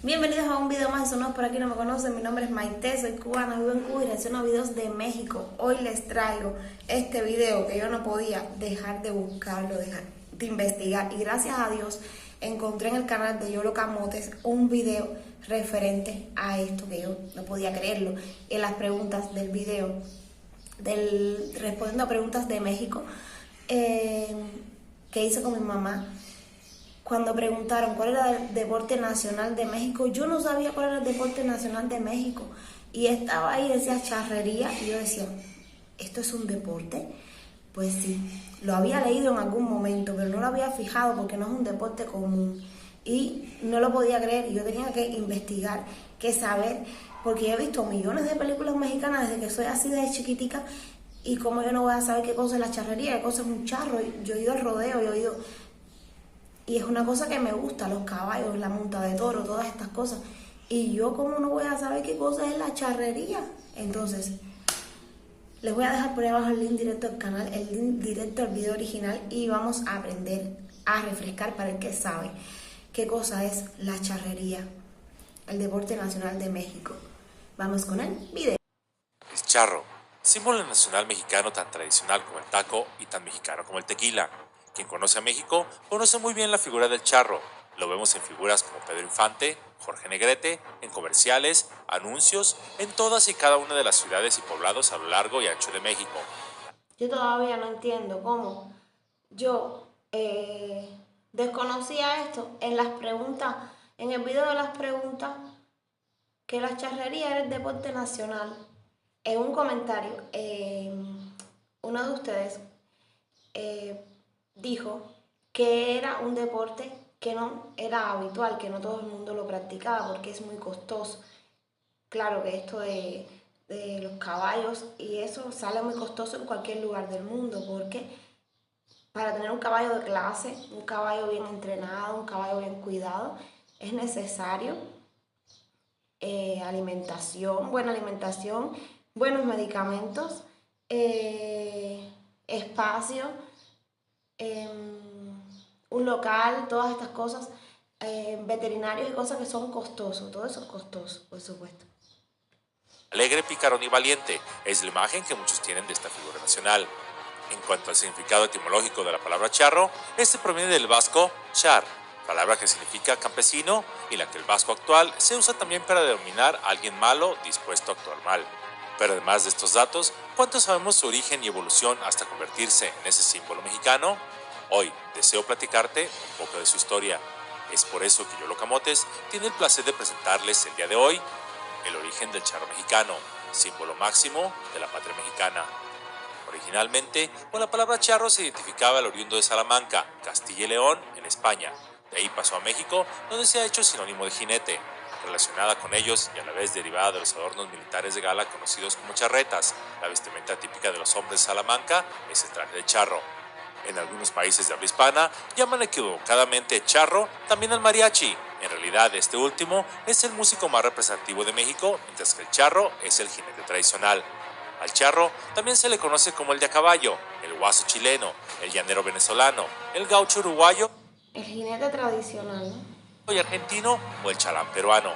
Bienvenidos a un video más, si no por aquí no me conocen, mi nombre es Maite, soy cubana, vivo en Cuba y reacciono a videos de México. Hoy les traigo este video que yo no podía dejar de buscarlo, dejar de investigar, y gracias a Dios encontré en el canal de Yolo Camotes un video referente a esto, que yo no podía creerlo. En las preguntas del video, respondiendo a preguntas de México, que hice con mi mamá. Cuando preguntaron cuál era el deporte nacional de México, yo no sabía cuál era el deporte nacional de México. Y estaba ahí, decía charrería, y yo decía, ¿esto es un deporte? Pues sí, lo había leído en algún momento, pero no lo había fijado porque no es un deporte común. Y no lo podía creer, y yo tenía que investigar, que saber, porque he visto millones de películas mexicanas desde que soy así de chiquitica, y como yo no voy a saber qué cosa es la charrería, qué cosa es un charro. Yo he ido al rodeo, yo he ido... Y es una cosa que me gusta, los caballos, la monta de toro, todas estas cosas. Y yo como no voy a saber qué cosa es la charrería. Entonces, les voy a dejar por ahí abajo el link directo al canal, el link directo al video original, y vamos a aprender, a refrescar para el que sabe qué cosa es la charrería, el deporte nacional de México. Vamos con el video. El charro, símbolo nacional mexicano tan tradicional como el taco y tan mexicano como el tequila. Quien conoce a México conoce muy bien la figura del charro. Lo vemos en figuras como Pedro Infante, Jorge Negrete, en comerciales, anuncios, en todas y cada una de las ciudades y poblados a lo largo y ancho de México. Yo todavía no entiendo cómo yo desconocía esto en las preguntas, en el video de las preguntas, que la charrería era el deporte nacional. En un comentario, uno de ustedes dijo que era un deporte que no era habitual, que no todo el mundo lo practicaba porque es muy costoso. Claro que esto de los caballos y eso sale muy costoso en cualquier lugar del mundo, porque para tener un caballo de clase, un caballo bien entrenado, un caballo bien cuidado, es necesario buena alimentación, buenos medicamentos, espacio, un local, todas estas cosas, veterinarios y cosas que son costosos. Todo eso es costoso, por supuesto. Alegre, picarón y valiente es la imagen que muchos tienen de esta figura nacional. En cuanto al significado etimológico de la palabra charro, este proviene del vasco char, palabra que significa campesino y la que el vasco actual se usa también para denominar a alguien malo dispuesto a actuar mal. Pero además de estos datos, ¿cuánto sabemos su origen y evolución hasta convertirse en ese símbolo mexicano? Hoy deseo platicarte un poco de su historia. Es por eso que Yolo Camotes tiene el placer de presentarles el día de hoy el origen del charro mexicano, símbolo máximo de la patria mexicana. Originalmente, con la palabra charro se identificaba al oriundo de Salamanca, Castilla y León, en España. De ahí pasó a México, donde se ha hecho sinónimo de jinete, relacionada con ellos y a la vez derivada de los adornos militares de gala conocidos como charretas. La vestimenta típica de los hombres de Salamanca es el traje de charro. En algunos países de habla hispana llaman equivocadamente charro también al mariachi. En realidad este último es el músico más representativo de México, mientras que el charro es el jinete tradicional. Al charro también se le conoce como el de a caballo, el guaso chileno, el llanero venezolano, el gaucho uruguayo, El jinete tradicional, ¿no? y argentino o el chalán peruano.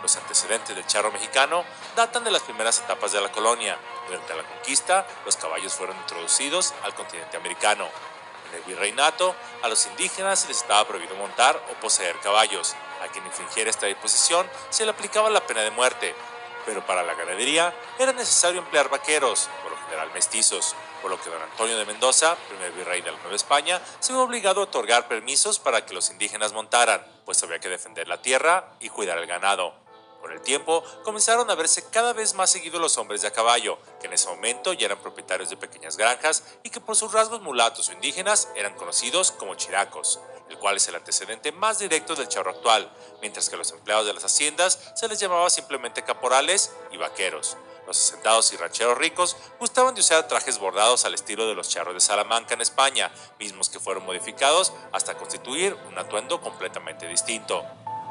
Los antecedentes del charro mexicano datan de las primeras etapas de la colonia. Durante la conquista, los caballos fueron introducidos al continente americano. En el virreinato, a los indígenas se les estaba prohibido montar o poseer caballos. A quien infringiera esta disposición se le aplicaba la pena de muerte. Pero para la ganadería era necesario emplear vaqueros, por lo general mestizos, por lo que don Antonio de Mendoza, primer virrey de la Nueva España, se vio obligado a otorgar permisos para que los indígenas montaran, pues había que defender la tierra y cuidar el ganado. Con el tiempo, comenzaron a verse cada vez más seguidos los hombres de a caballo, que en ese momento ya eran propietarios de pequeñas granjas y que por sus rasgos mulatos o indígenas eran conocidos como chiracos, el cual es el antecedente más directo del charro actual, mientras que a los empleados de las haciendas se les llamaba simplemente caporales y vaqueros. Los hacendados y rancheros ricos gustaban de usar trajes bordados al estilo de los charros de Salamanca en España, mismos que fueron modificados hasta constituir un atuendo completamente distinto.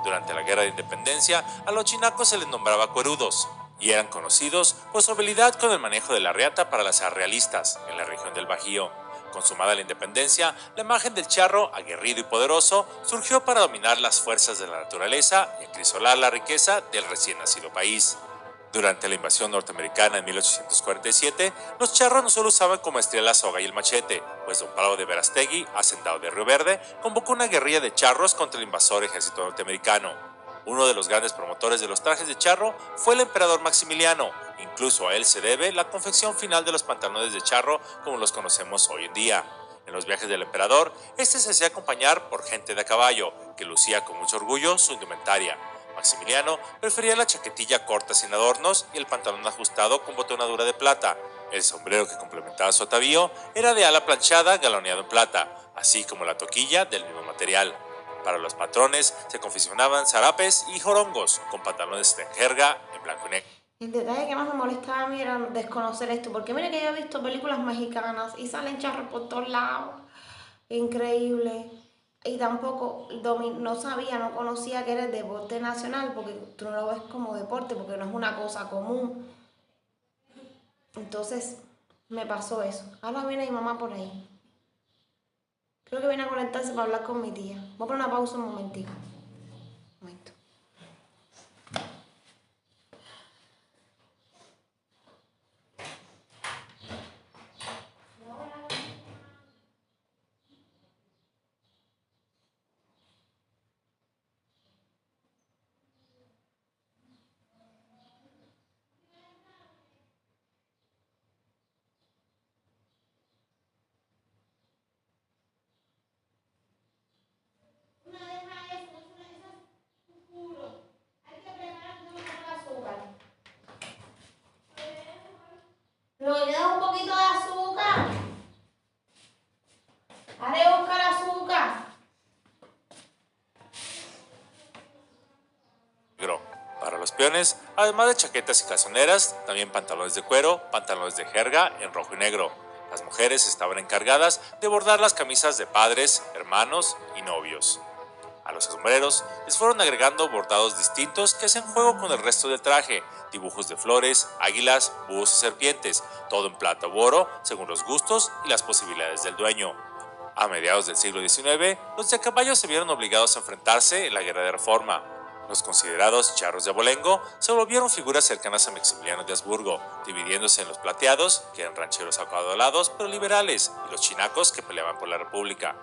Durante la Guerra de Independencia, a los chinacos se les nombraba cuerudos, y eran conocidos por su habilidad con el manejo de la riata para las realistas en la región del Bajío. Consumada la independencia, la imagen del charro, aguerrido y poderoso, surgió para dominar las fuerzas de la naturaleza y acrisolar la riqueza del recién nacido país. Durante la invasión norteamericana en 1847, los charros no solo usaban con maestría la soga y el machete, pues don Pablo de Verastegui, hacendado de Río Verde, convocó una guerrilla de charros contra el invasor ejército norteamericano. Uno de los grandes promotores de los trajes de charro fue el emperador Maximiliano. Incluso a él se debe la confección final de los pantalones de charro como los conocemos hoy en día. En los viajes del emperador, este se hacía acompañar por gente de a caballo, que lucía con mucho orgullo su indumentaria. Maximiliano prefería la chaquetilla corta sin adornos y el pantalón ajustado con botonadura de plata. El sombrero que complementaba su atavío era de ala planchada galoneado en plata, así como la toquilla del mismo material. Para los patrones se confeccionaban zarapes y jorongos con pantalones de jerga en blanco y negro. El detalle que más me molestaba a mí era desconocer esto, porque mira que yo he visto películas mexicanas y salen charros por todos lados. Increíble. Y tampoco no sabía, no conocía que era el deporte nacional, porque tú no lo ves como deporte, porque no es una cosa común. Entonces me pasó eso. Ahora viene mi mamá por ahí. Creo que viene a conectarse para hablar con mi tía. Voy a poner una pausa un momentico. Un momento. Luego le das un poquito de azúcar. Haré buscar azúcar. Para los peones, además de chaquetas y calzoneras, también pantalones de cuero, pantalones de jerga en rojo y negro. Las mujeres estaban encargadas de bordar las camisas de padres, hermanos y novios. A los sombreros les fueron agregando bordados distintos que hacen juego con el resto del traje, dibujos de flores, águilas, búhos y serpientes, todo en plata u oro, según los gustos y las posibilidades del dueño. A mediados del siglo XIX, los de a caballo se vieron obligados a enfrentarse en la Guerra de Reforma. Los considerados charros de abolengo se volvieron figuras cercanas a Maximiliano de Habsburgo, dividiéndose en los plateados, que eran rancheros acaudalados pero liberales, y los chinacos que peleaban por la República.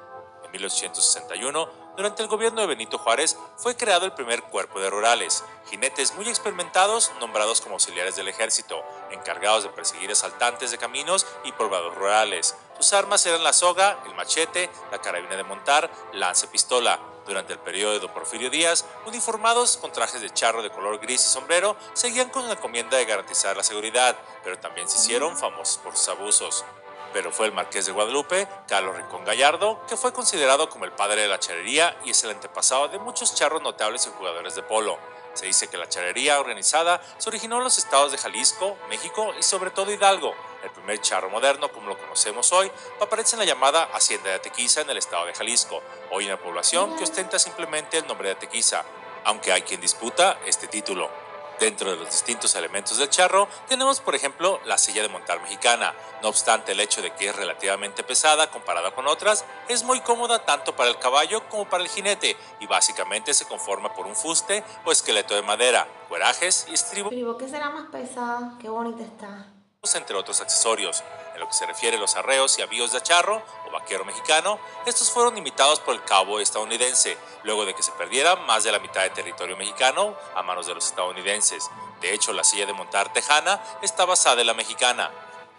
En 1861, durante el gobierno de Benito Juárez, fue creado el primer cuerpo de rurales, jinetes muy experimentados nombrados como auxiliares del ejército, encargados de perseguir asaltantes de caminos y poblados rurales. Sus armas eran la soga, el machete, la carabina de montar, lanza y pistola. Durante el periodo de don Porfirio Díaz, uniformados con trajes de charro de color gris y sombrero, seguían con la encomienda de garantizar la seguridad, pero también se hicieron famosos por sus abusos. Pero fue el marqués de Guadalupe, Carlos Rincón Gallardo, que fue considerado como el padre de la charrería y es el antepasado de muchos charros notables y jugadores de polo. Se dice que la charrería organizada se originó en los estados de Jalisco, México y sobre todo Hidalgo. El primer charro moderno, como lo conocemos hoy, aparece en la llamada Hacienda de Atequiza en el estado de Jalisco, hoy una población que ostenta simplemente el nombre de Atequiza, aunque hay quien disputa este título. Dentro de los distintos elementos del charro, tenemos por ejemplo la silla de montar mexicana. No obstante el hecho de que es relativamente pesada comparada con otras, es muy cómoda tanto para el caballo como para el jinete y básicamente se conforma por un fuste o esqueleto de madera, cuerajes y estribos. Pero ¿y por qué será más pesada? Qué bonita está. Entre otros accesorios. En lo que se refiere a los arreos y avíos de charro o vaquero mexicano, estos fueron imitados por el cowboy estadounidense, luego de que se perdiera más de la mitad de territorio mexicano a manos de los estadounidenses. De hecho, la silla de montar tejana está basada en la mexicana.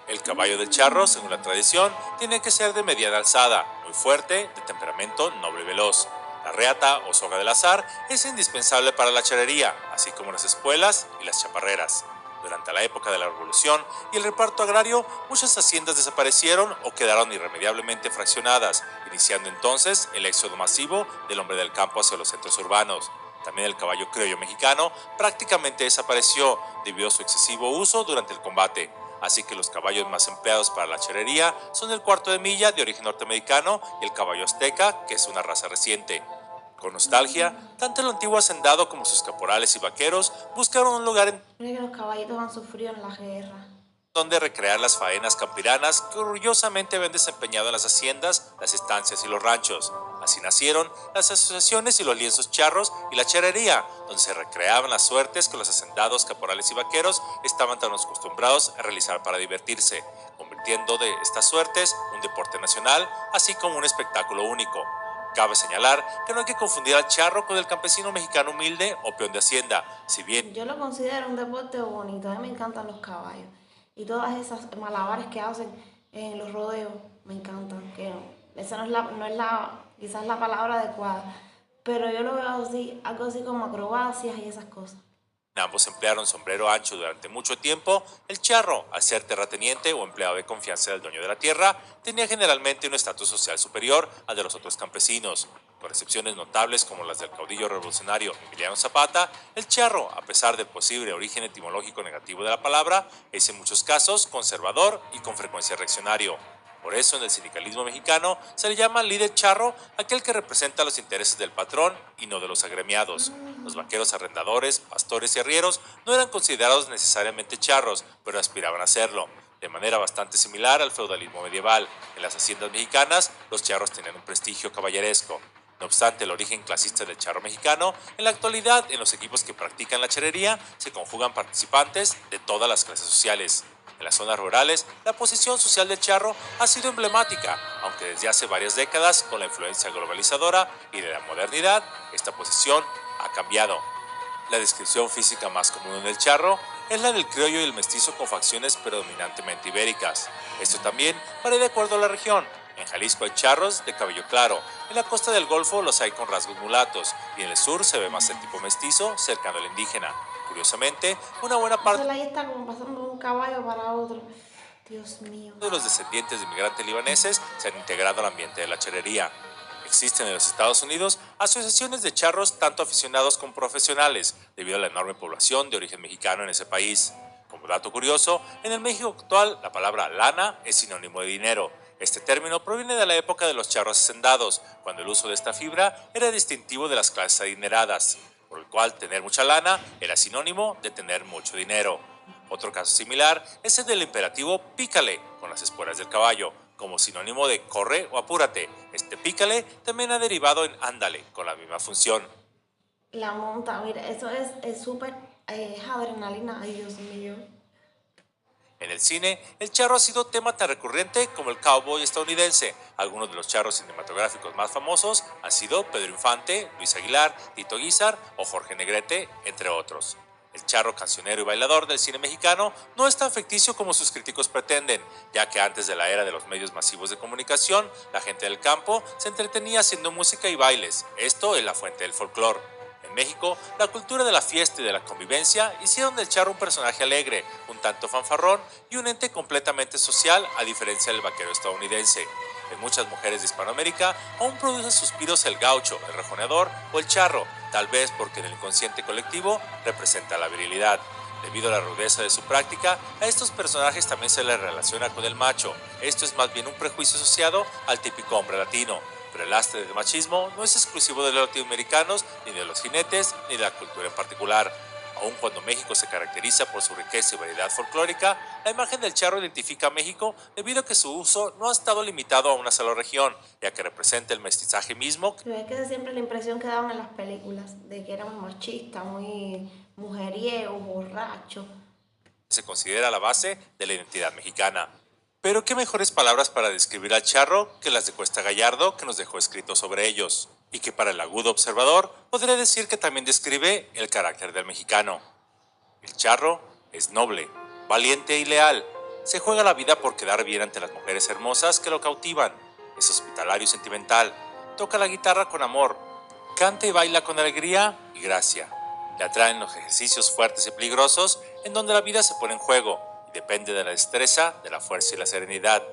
El caballo del charro, según la tradición, tiene que ser de mediana alzada, muy fuerte, de temperamento noble y veloz. La reata o soga del azar es indispensable para la charrería, así como las espuelas y las chaparreras. Durante la época de la Revolución y el reparto agrario, muchas haciendas desaparecieron o quedaron irremediablemente fraccionadas, iniciando entonces el éxodo masivo del hombre del campo hacia los centros urbanos. También el caballo criollo mexicano prácticamente desapareció debido a su excesivo uso durante el combate. Así que los caballos más empleados para la charrería son el cuarto de milla de origen norteamericano y el caballo azteca, que es una raza reciente. Con nostalgia, tanto el antiguo hacendado como sus caporales y vaqueros buscaron un lugar en... Mira que los caballitos han sufrido en la guerra. donde recrear las faenas campiranas que orgullosamente habían desempeñado en las haciendas, las estancias y los ranchos. Así nacieron las asociaciones y los lienzos charros y la charrería, donde se recreaban las suertes que los hacendados, caporales y vaqueros estaban tan acostumbrados a realizar para divertirse, convirtiendo de estas suertes un deporte nacional, así como un espectáculo único. Cabe señalar que no hay que confundir al charro con el campesino mexicano humilde o peón de hacienda, si bien Yo lo considero un deporte bonito, a mí me encantan los caballos y todas esas malabares que hacen en los rodeos, me encantan, que esa no es quizás la palabra adecuada, pero yo lo veo así, algo así como acrobacias y esas cosas. ambos emplearon sombrero ancho durante mucho tiempo, el charro, al ser terrateniente o empleado de confianza del dueño de la tierra, tenía generalmente un estatus social superior al de los otros campesinos. Con excepciones notables como las del caudillo revolucionario Emiliano Zapata, el charro, a pesar del posible origen etimológico negativo de la palabra, es en muchos casos conservador y con frecuencia reaccionario. Por eso en el sindicalismo mexicano se le llama líder charro aquel que representa los intereses del patrón y no de los agremiados. Los vaqueros arrendadores, pastores y arrieros no eran considerados necesariamente charros, pero aspiraban a serlo. De manera bastante similar al feudalismo medieval, en las haciendas mexicanas los charros tenían un prestigio caballeresco. No obstante el origen clasista del charro mexicano, en la actualidad en los equipos que practican la charrería se conjugan participantes de todas las clases sociales. En las zonas rurales, la posición social del charro ha sido emblemática, aunque desde hace varias décadas, con la influencia globalizadora y de la modernidad, esta posición ha cambiado. La descripción física más común en el charro es la del criollo y el mestizo con facciones predominantemente ibéricas. Esto también varía de acuerdo a la región. En Jalisco hay charros de cabello claro, en la costa del Golfo los hay con rasgos mulatos y en el sur se ve más el tipo mestizo cercano al indígena. Curiosamente, una buena parte Entonces ahí está como pasando de un caballo para otro. Dios mío. de los descendientes de inmigrantes libaneses se han integrado al ambiente de la charrería. Existen en los Estados Unidos asociaciones de charros tanto aficionados como profesionales, debido a la enorme población de origen mexicano en ese país. Como dato curioso, en el México actual la palabra lana es sinónimo de dinero. Este término proviene de la época de los charros hacendados, cuando el uso de esta fibra era distintivo de las clases adineradas, por el cual tener mucha lana era sinónimo de tener mucho dinero. Otro caso similar es el del imperativo pícale con las espuelas del caballo, como sinónimo de corre o apúrate. Este pícale también ha derivado en ándale, con la misma función. La monta, mira, eso es súper adrenalina, ay Dios mío. En el cine, el charro ha sido tema tan recurrente como el cowboy estadounidense. Algunos de los charros cinematográficos más famosos han sido Pedro Infante, Luis Aguilar, Tito Guizar o Jorge Negrete, entre otros. El charro cancionero y bailador del cine mexicano no es tan ficticio como sus críticos pretenden, ya que antes de la era de los medios masivos de comunicación, la gente del campo se entretenía haciendo música y bailes. Esto es la fuente del folclore. En México, la cultura de la fiesta y de la convivencia hicieron del charro un personaje alegre, un tanto fanfarrón y un ente completamente social, a diferencia del vaquero estadounidense. En muchas mujeres de Hispanoamérica aún producen suspiros el gaucho, el rejoneador o el charro, tal vez porque en el inconsciente colectivo representa la virilidad. Debido a la rudeza de su práctica, a estos personajes también se les relaciona con el macho. Esto es más bien un prejuicio asociado al típico hombre latino. Pero el lastre del machismo no es exclusivo de los latinoamericanos, ni de los jinetes, ni de la cultura en particular. Aun cuando México se caracteriza por su riqueza y variedad folclórica, la imagen del charro identifica a México debido a que su uso no ha estado limitado a una sola región, ya que representa el mestizaje mismo. Pero es que siempre la impresión que daban en las películas, de que éramos machistas, muy mujeriego, borracho. Se considera la base de la identidad mexicana. Pero qué mejores palabras para describir al charro que las de Cuesta Gallardo, que nos dejó escrito sobre ellos, y que para el agudo observador podría decir que también describe el carácter del mexicano. El charro es noble, valiente y leal. Se juega la vida por quedar bien ante las mujeres hermosas que lo cautivan. Es hospitalario y sentimental. Toca la guitarra con amor. Canta y baila con alegría y gracia. Le atraen los ejercicios fuertes y peligrosos en donde la vida se pone en juego y depende de la destreza, de la fuerza y la serenidad.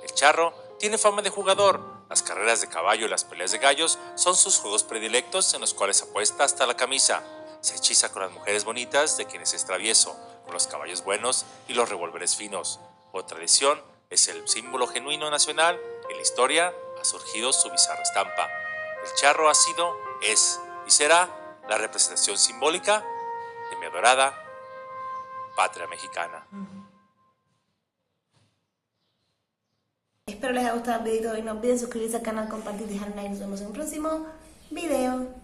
El charro tiene fama de jugador. Las carreras de caballo y las peleas de gallos son sus juegos predilectos en los cuales apuesta hasta la camisa. Se hechiza con las mujeres bonitas de quienes es travieso, con los caballos buenos y los revólveres finos. Por tradición, es el símbolo genuino nacional. En la historia ha surgido su bizarra estampa. El charro ha sido, es y será la representación simbólica de mi adorada patria mexicana. Espero les haya gustado el video y no olviden suscribirse al canal, compartir, dejar un like. Nos vemos en un próximo video.